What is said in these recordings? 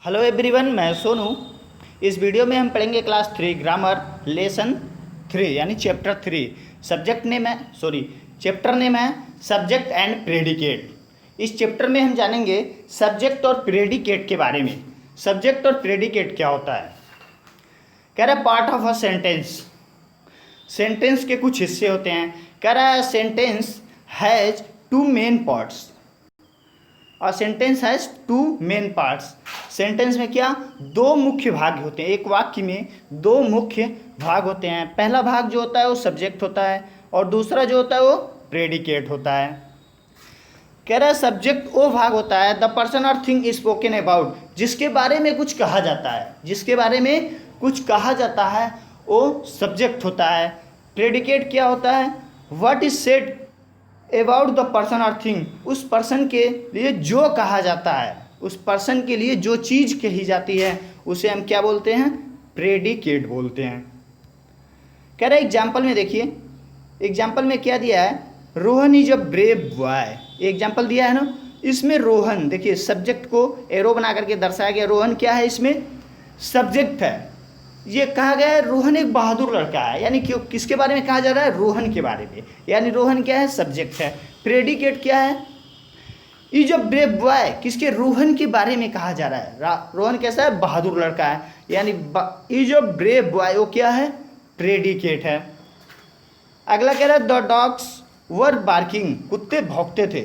Hello everyone, मैं सोनू। इस video में हम पढ़ेंगे क्लास 3 ग्रामर लेसन 3 यानी चैप्टर 3। चैप्टर नेम है सब्जेक्ट एंड प्रेडिकेट। इस चैप्टर में हम जानेंगे सब्जेक्ट और प्रेडिकेट के बारे में। सब्जेक्ट और प्रेडिकेट क्या होता है? कह रहा है part of a sentence. Sentence के कुछ हिस्से होते हैं। कह रहा है sentence has two main parts. और sentence has two main parts. Sentence में क्या दो मुख्य भाग होते हैं। एक वाक्य में दो मुख्य भाग होते हैं। पहला भाग जो होता है वो सब्जेक्ट होता है और दूसरा जो होता है वो प्रेडिकेट होता है। कह रहा है सब्जेक्ट वो भाग होता है द पर्सन और थिंग स्पोकन अबाउट, जिसके बारे में कुछ कहा जाता है। जिसके बारे में कुछ कहा जाता है वो सब्जेक्ट होता है। प्रेडिकेट क्या होता है? What is said about the person और थिंग, उस पर्सन के लिए जो कहा जाता है, उस पर्सन के लिए जो चीज़ कही जाती है उसे हम क्या बोलते हैं? प्रेडिकेट बोलते हैं। कह रहे एग्जाम्पल में देखिए, एग्जाम्पल में क्या दिया है? Rohan is a brave boy. Example दिया है ना, इसमें रोहन देखिए सब्जेक्ट को एरो बना करके दर्शाया गया। रोहन क्या है? इसमें सब्जेक्ट है। ये कहा गया है रोहन एक बहादुर लड़का है, यानी क्यों किसके बारे में कहा जा रहा है? रोहन के बारे में, यानी रोहन क्या है? सब्जेक्ट है। प्रेडिकेट क्या है? इज अ ब्रेव बॉय, किसके? रोहन के बारे में कहा जा रहा है। रोहन कैसा है? बहादुर लड़का है, यानी इज अ ब्रेव बॉय वो क्या है? प्रेडिकेट है। अगला कह रहा है द डॉग्स वर बार्किंग, कुत्ते भौंकते थे,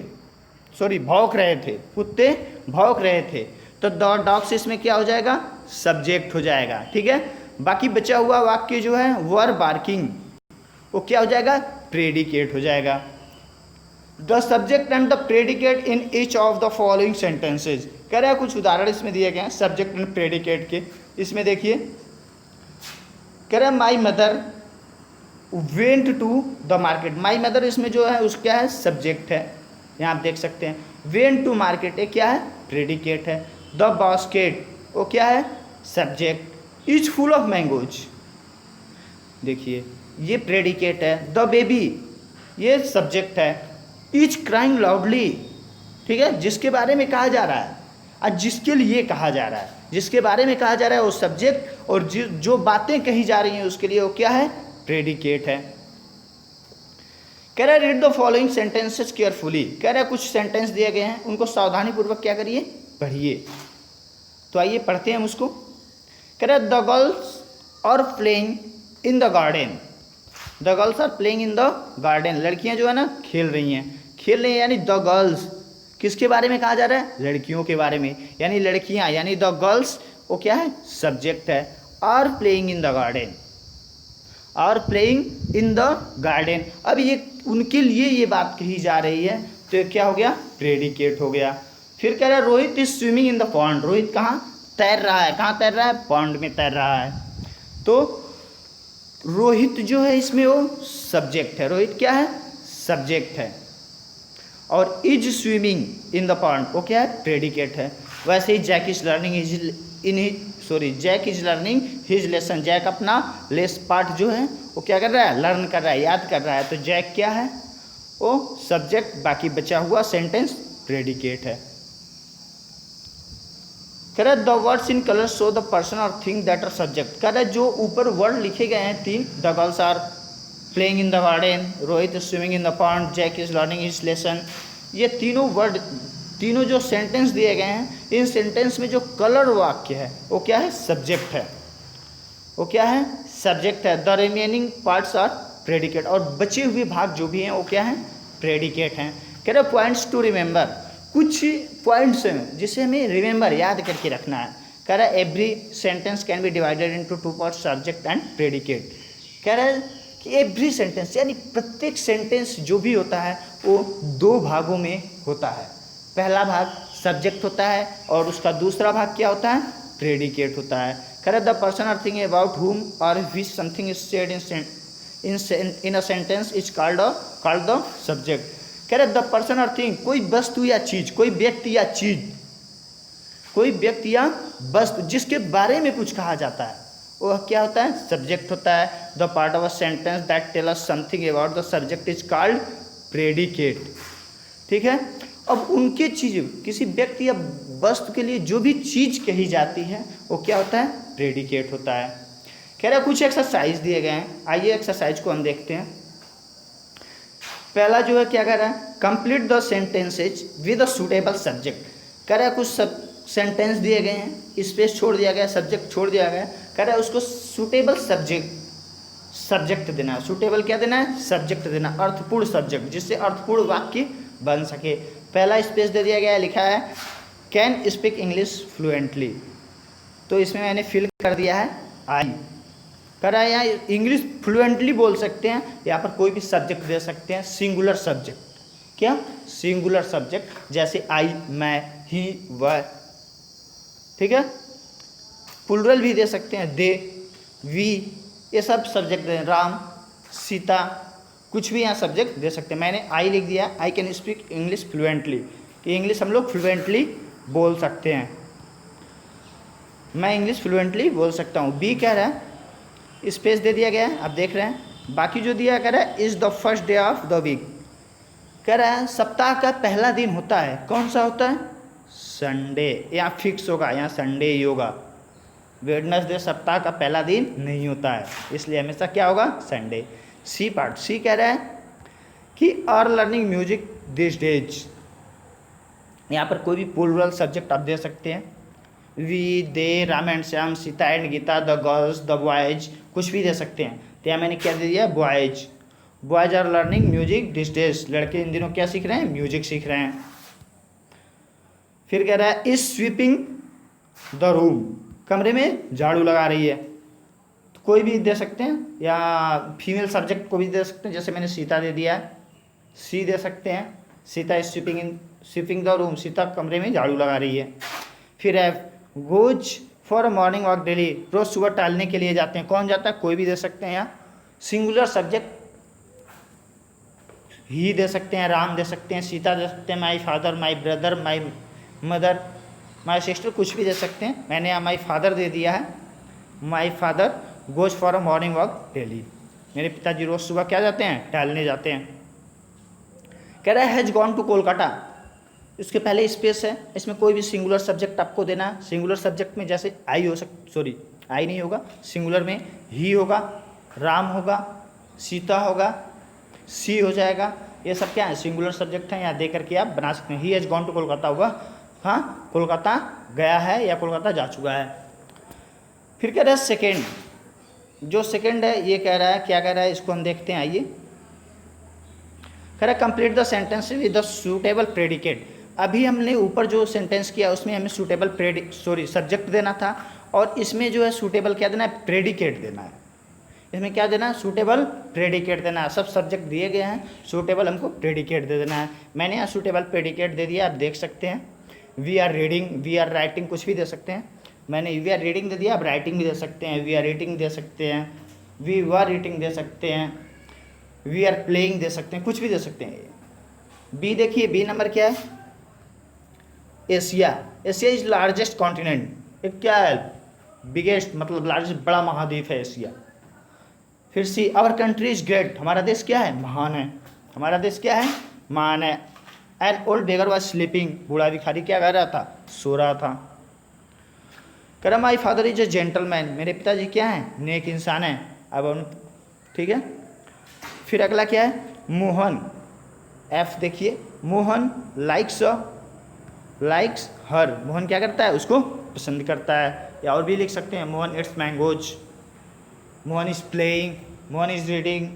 भौंक रहे थे, कुत्ते भौंक रहे थे। तो द डॉग्स इसमें क्या हो जाएगा? सब्जेक्ट हो जाएगा। ठीक है। बाकी बचा हुआ वाक्य जो है वर बार्किंग वो क्या हो जाएगा? प्रेडिकेट हो जाएगा। The subject and the predicate in each of the following sentences. कह रहे हैं कुछ उदाहरण इसमें दिए गए हैं सब्जेक्ट एंड प्रेडिकेट के। इसमें देखिए कह रहे हैं my mother went to the market. My mother इसमें जो है उस क्या है? सब्जेक्ट है। यहाँ आप देख सकते हैं वेंट टू मार्केट एक क्या है? प्रेडिकेट है। द बास्केट वो क्या है? Subject. Is full of mangoes देखिए ये प्रेडिकेट है। द बेबी ये सब्जेक्ट है। इज क्राइंग लाउडली, ठीक है, जिसके बारे में कहा जा रहा है और जिसके लिए कहा जा रहा है, जिसके बारे में कहा जा रहा है वो सब्जेक्ट, और जो बातें कही जा रही हैं उसके लिए वो क्या है? प्रेडिकेट है। कह रहा है read the following sentences carefully. कह रहा है कुछ सेंटेंस दिए गए हैं उनको सावधानीपूर्वक क्या करिए? पढ़िए। तो आइए पढ़ते हैं हम उसको। कह रहा है the girls are playing in the garden. The girls are playing in the garden, लड़कियां जो है ना खेल रही हैं, यानी द गर्ल्स किसके बारे में कहा जा रहा है? लड़कियों के बारे में, यानी लड़कियां, यानी द गर्ल्स वो क्या है? सब्जेक्ट है। Are playing in the garden, are playing in the garden. अब ये उनके लिए ये बात कही जा रही है तो क्या हो गया? प्रेडिकेट हो गया। फिर कह रहा है Rohit is swimming in the pond. Rohit कहाँ तैर रहा है? कहाँ तैर रहा है? पॉन्ड में तैर रहा है। तो रोहित जो है इसमें वो सब्जेक्ट है। रोहित क्या है? सब्जेक्ट है। और is swimming in the pond वो क्या है? प्रेडिकेट है। वैसे ही Jack is learning Jack is learning his lesson. Jack अपना लेस पार्ट जो है वो क्या कर रहा है? लर्न कर रहा है, याद कर रहा है। तो जैक क्या है? वो सब्जेक्ट। बाकी बचा हुआ सेंटेंस प्रेडिकेट है। कह रहा है the words in colour show the person और थिंग दैट आर सब्जेक्ट। कह रहा है जो ऊपर वर्ड लिखे गए हैं तीन, the girls are playing in the garden, Rohit is swimming in the pond, Jack is learning his lesson, ये तीनों वर्ड, तीनों जो सेंटेंस दिए गए हैं, इन सेंटेंस में जो कलर वाक्य है वो क्या है? सब्जेक्ट है। वो क्या है? सब्जेक्ट है। The remaining parts are predicate, और बचे हुए भाग जो भी हैं वो क्या है? प्रेडिकेट हैं। कह रहे पॉइंट्स टू रिमेंबर, कुछ पॉइंट्स हैं जिसे हमें रिमेंबर याद करके रखना है। कह रहा है every sentence can be divided into two parts, subject and predicate. कह रहा है कि एवरी सेंटेंस यानी प्रत्येक सेंटेंस जो भी होता है वो दो भागों में होता है। पहला भाग सब्जेक्ट होता है और उसका दूसरा भाग क्या होता है? प्रेडिकेट होता है। कह रहा है द पर्सन और थिंग अबाउट हुम और which something is said in a sentence is called the subject. कह रहे द पर्सन और थिंग, कोई वस्तु या चीज, कोई व्यक्ति या चीज, कोई व्यक्ति या वस्तु जिसके बारे में कुछ कहा जाता है वो क्या होता है? सब्जेक्ट होता है। The part of a sentence that tell us something about the subject is called predicate. ठीक है। अब उनके चीज, किसी व्यक्ति या वस्तु के लिए जो भी चीज़ कही जाती है वो क्या होता है, प्रेडिकेट होता है। कह रहा है कुछ एक्सरसाइज दिए गए हैं, आइए एक्सरसाइज को हम देखते हैं। पहला जो है क्या कह रहा है, complete the sentences with a suitable subject. कह रहा है कुछ सेंटेंस दिए गए हैं, स्पेस छोड़ दिया गया, सब्जेक्ट छोड़ दिया गया, कह रहा है उसको सूटेबल सब्जेक्ट देना है। सूटेबल क्या देना है, सब्जेक्ट देना, अर्थपूर्ण सब्जेक्ट, जिससे अर्थपूर्ण वाक्य बन सके। पहला स्पेस दे दिया गया है, लिखा है कैन स्पीक इंग्लिश फ्लुएंटली, तो इसमें मैंने फिल कर दिया है आई। करा यहाँ इंग्लिश फ्लुएंटली बोल सकते हैं, यहाँ पर कोई भी सब्जेक्ट दे सकते हैं, सिंगुलर सब्जेक्ट। क्या, सिंगुलर सब्जेक्ट, जैसे आई, मैं, ही, वह, ठीक है। प्लुरल भी दे सकते हैं, दे, वी, ये सब सब्जेक्ट दें, राम, सीता, कुछ भी यहाँ सब्जेक्ट दे सकते हैं। मैंने आई लिख दिया, I can speak English fluently, कि इंग्लिश हम लोग फ्लुएंटली बोल सकते हैं, मैं इंग्लिश फ्लुएंटली बोल सकता हूँ। बी कह रहा है, स्पेस दे दिया गया है, आप देख रहे हैं। बाकी जो दिया कह रहा है is the first day of the week, कह रहा है सप्ताह का पहला दिन होता है, कौन सा होता है, संडे। यहाँ फिक्स होगा, यहाँ संडे ही होगा, वेडनेसडे सप्ताह का पहला दिन नहीं होता है, इसलिए हमेशा क्या होगा, संडे। सी पार्ट, सी कह रहा है कि are learning music this days, यहाँ पर कोई भी प्लुरल सब्जेक्ट आप दे सकते हैं, we, they, Ram and Shyam, Sita and Gita, the girls, the boys, कुछ भी दे सकते हैं। तो यहाँ मैंने क्या दे दिया, boys. Boys are learning music this days, लड़के इन दिनों क्या सीख रहे हैं, म्यूजिक सीख रहे हैं। फिर कह रहा है इज स्वीपिंग द रूम, कमरे में झाड़ू लगा रही है, तो कोई भी दे सकते हैं, या फीमेल सब्जेक्ट को भी दे सकते हैं, जैसे मैंने सीता दे दिया है, सी दे सकते हैं, Sita is sweeping the room, Sita कमरे में झाड़ू लगा रही है। फिर he goes for a morning walk daily, रोज़ सुबह टहलने के लिए जाते हैं, कौन जाता है, कोई भी दे सकते हैं। यहाँ सिंगुलर सब्जेक्ट ही दे सकते हैं, राम दे सकते हैं, सीता दे सकते हैं, my father, my brother, my mother, my sister, कुछ भी दे सकते हैं। मैंने यहाँ माई फादर दे दिया है, my father goes for a morning walk daily, मेरे पिताजी रोज़ सुबह क्या जाते हैं, टहलने जाते हैं। कह रहा है हैज़ गॉन टू कोलकाता, इसके पहले स्पेस है, इसमें कोई भी सिंगुलर सब्जेक्ट आपको देना है। सिंगुलर सब्जेक्ट में जैसे आई हो सॉरी आई नहीं होगा, सिंगुलर में ही होगा, राम होगा, सीता होगा, सी हो जाएगा, ये सब क्या है, सिंगुलर सब्जेक्ट है, यहाँ दे करके आप बना सकते हैं। He has gone to Kolkata होगा, हाँ कोलकाता गया है या कोलकाता जा चुका है। फिर कह रहा है सेकेंड, जो सेकेंड है ये कह रहा है, क्या कह रहा है, इसको हम देखते हैं, आइए। कह रहा है complete the sentence with the suitable predicate. अभी हमने ऊपर जो सेंटेंस किया उसमें हमें सूटेबल सब्जेक्ट देना था, और इसमें जो है सूटेबल क्या देना है, प्रेडिकेट देना है। इसमें क्या देना है, सूटेबल प्रेडिकेट देना है। सब सब्जेक्ट दिए गए हैं, सूटेबल हमको प्रेडिकेट दे देना है। मैंने यहाँ सूटेबल प्रेडिकेट दे दिया, आप देख सकते हैं। We are reading, we are writing, कुछ भी दे सकते हैं। मैंने वी आर रीडिंग दे दिया, आप राइटिंग भी दे सकते हैं, वी आर रीडिंग दे सकते हैं, वी वर रीडिंग दे सकते हैं, वी आर प्लेइंग दे सकते हैं, कुछ भी दे सकते हैं। बी देखिए, बी नंबर क्या है, Asia. Asia is largest continent, एक क्या है, बिगेस्ट, मतलब लार्जेस्ट, बड़ा महाद्वीप है एशिया। फिर see our country is great, हमारा देश क्या है, महान है, हमारा देश क्या है, महान है। An old beggar was sleeping, बूढ़ा भिखारी क्या कर रहा था, सो रहा था। कह रहा my father is a gentleman, मेरे पिताजी क्या हैं, नेक इंसान है। अब हम, ठीक है। फिर अगला क्या है, मोहन, एफ देखिए, मोहन लाइक्स हर, मोहन क्या करता है, उसको पसंद करता है। या और भी लिख सकते हैं, Mohan it's mangoes, Mohan is playing, Mohan is reading,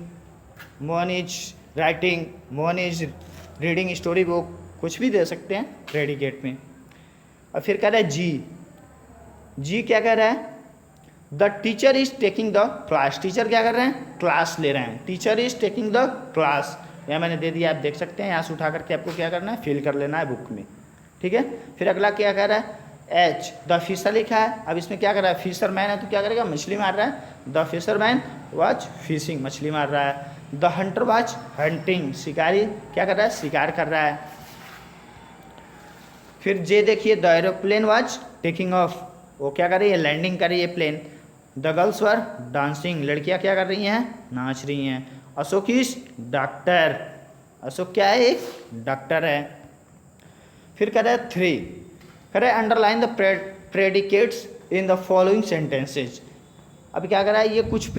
Mohan is writing, Mohan is reading story book, कुछ भी दे सकते हैं प्रेडिकेट में। और फिर कह रहा है जी क्या कह रहा है, the teacher is taking the class, teacher क्या कर रहे हैं, क्लास ले रहे हैं, teacher is taking the class. यह मैंने दे दिया, आप देख सकते हैं। यहाँ से उठा करके आपको क्या करना है, फिल कर लेना है बुक में, ठीक है। फिर अगला क्या कह रहा है, एच, द फिशर लिखा है। अब इसमें क्या कर रहा है, फिशर मैन है तो क्या करेगा, मछली मार रहा है, the fisherman was fishing, मछली मार रहा है। द हंटर वाज हंटिंग, शिकारी क्या कर रहा है, शिकार कर रहा है। फिर जे देखिए, the aeroplane was taking off, वो क्या कर रही है, लैंडिंग कर रही है plane. The girls were dancing, लड़कियां क्या कर रही हैं, नाच रही हैं। अशोक इज डॉक्टर, अशोक क्या है, एक डॉक्टर है। फिर कह रहा है कह रहे underline the predicates in the following sentences. अब क्या करा है, ये कुछ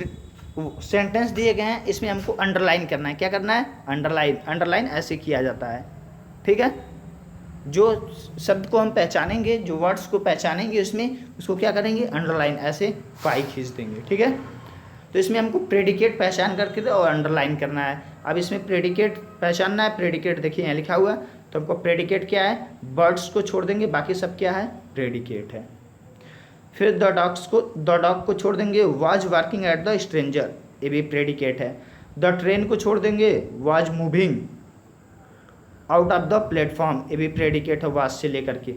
सेंटेंस दिए गए हैं, इसमें हमको अंडरलाइन करना है। क्या करना है? अंडरलाइन। अंडरलाइन ऐसे किया जाता है, ठीक है। जो शब्द को हम पहचानेंगे, जो वर्ड्स को पहचानेंगे उसमें, उसको क्या करेंगे? अंडरलाइन, ऐसे फाई खींच देंगे, ठीक है। तो इसमें हमको प्रेडिकेट पहचान करके और अंडरलाइन करना है। अब इसमें प्रेडिकेट पहचानना है। प्रेडिकेट देखिए यहाँ लिखा हुआ है, तो हमको प्रेडिकेट क्या है? बर्ड्स को छोड़ देंगे, बाकी सब क्या है? प्रेडिकेट है। फिर द डॉग को छोड़ देंगे, was working at the stranger, ये भी प्रेडिकेट है। द ट्रेन को छोड़ देंगे, was moving out of the platform, ये भी प्रेडिकेट है, वाज से लेकर के।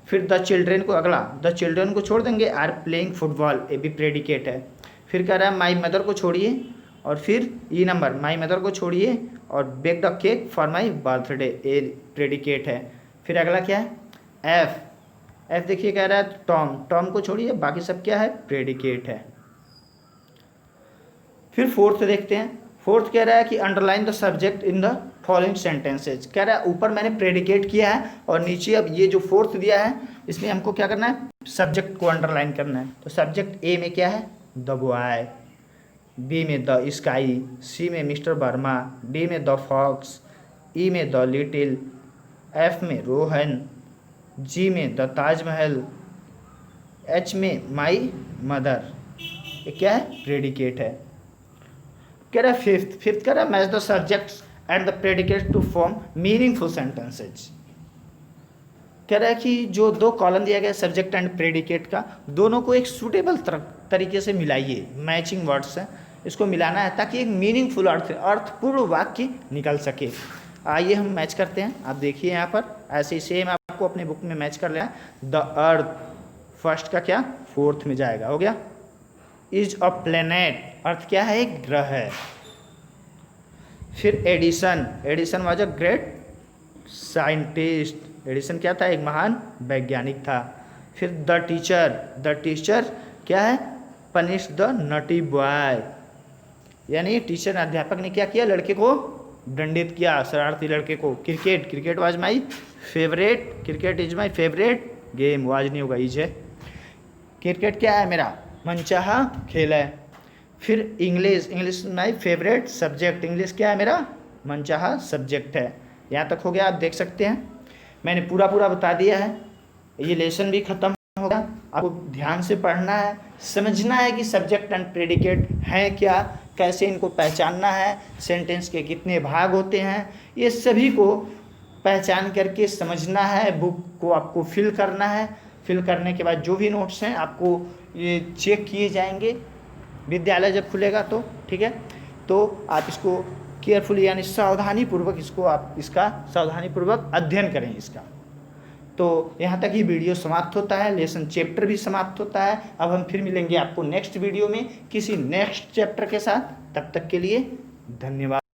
फिर द चिल्ड्रेन को, अगला द चिल्ड्रेन को छोड़ देंगे, आर प्लेइंग फुटबॉल, ये भी प्रेडिकेट है। फिर कह रहा है माई मदर को छोड़िए, और फिर ई नंबर माई मदर को छोड़िए और bake the cake for my birthday, ये प्रेडिकेट है। फिर अगला क्या है? एफ देखिए कह रहा है टॉम को छोड़िए, बाकी सब क्या है? प्रेडिकेट है। फिर फोर्थ देखते हैं। फोर्थ कह रहा है कि underline the subject in the following sentences. कह रहा है ऊपर मैंने प्रेडिकेट किया है और नीचे अब ये जो फोर्थ दिया है इसमें हमको क्या करना है? सब्जेक्ट को अंडरलाइन करना है। तो सब्जेक्ट ए में क्या है? द बॉय, बी में द स्काई, सी में मिस्टर वर्मा, डी में द फॉक्स, ई में द लिटिल, एफ में रोहन, जी में द ताजमहल, एच में माई मदर, ये क्या है? प्रेडिकेट है। कह रहा है फिफ्थ कह रहा है match the subjects and the predicate to form meaningful sentences. कह रहा है कि जो दो कॉलम दिया गया सब्जेक्ट एंड प्रेडिकेट का, दोनों को एक सूटेबल तरीके से मिलाइए, मैचिंग वर्ड्स है, इसको मिलाना है ताकि एक मीनिंगफुल अर्थपूर्ण वाक्य निकल सके। आइए हम मैच करते हैं। आप देखिए यहाँ पर ऐसे ही सेम आपको अपने बुक में मैच कर लेना है। द अर्थ फर्स्ट का क्या? फोर्थ में जाएगा, हो गया। इज अ प्लेनेट, अर्थ क्या है? एक ग्रह है। फिर Edison was a great scientist, Edison क्या था? एक महान वैज्ञानिक था। फिर द टीचर क्या है? पनिश द नटी बॉय, यानी टीचर अध्यापक ने क्या किया? लड़के को दंडित किया, शरारती लड़के को। Cricket was my favourite, cricket is my favourite game, was नहीं होगा, इज है। क्रिकेट क्या है? मेरा मनचाहा खेल है। फिर English my favourite subject, English क्या है? मेरा मनचाहा सब्जेक्ट है। यहाँ तक हो गया, आप देख सकते हैं मैंने पूरा बता दिया है। ये लेसन भी ख़त्म हो गया। आपको ध्यान से पढ़ना है, समझना है कि सब्जेक्ट एंड प्रेडिकेट हैं क्या, कैसे इनको पहचानना है, सेंटेंस के कितने भाग होते हैं, ये सभी को पहचान करके समझना है। बुक को आपको फिल करना है। फिल करने के बाद जो भी नोट्स हैं आपको ये चेक किए जाएंगे विद्यालय जब खुलेगा तो, ठीक है। तो आप इसको केयरफुली यानी सावधानीपूर्वक इसका सावधानीपूर्वक अध्ययन करें इसका। तो यहाँ तक ही वीडियो समाप्त होता है, लेसन चैप्टर भी समाप्त होता है। अब हम फिर मिलेंगे आपको नेक्स्ट वीडियो में किसी नेक्स्ट चैप्टर के साथ। तब तक के लिए धन्यवाद।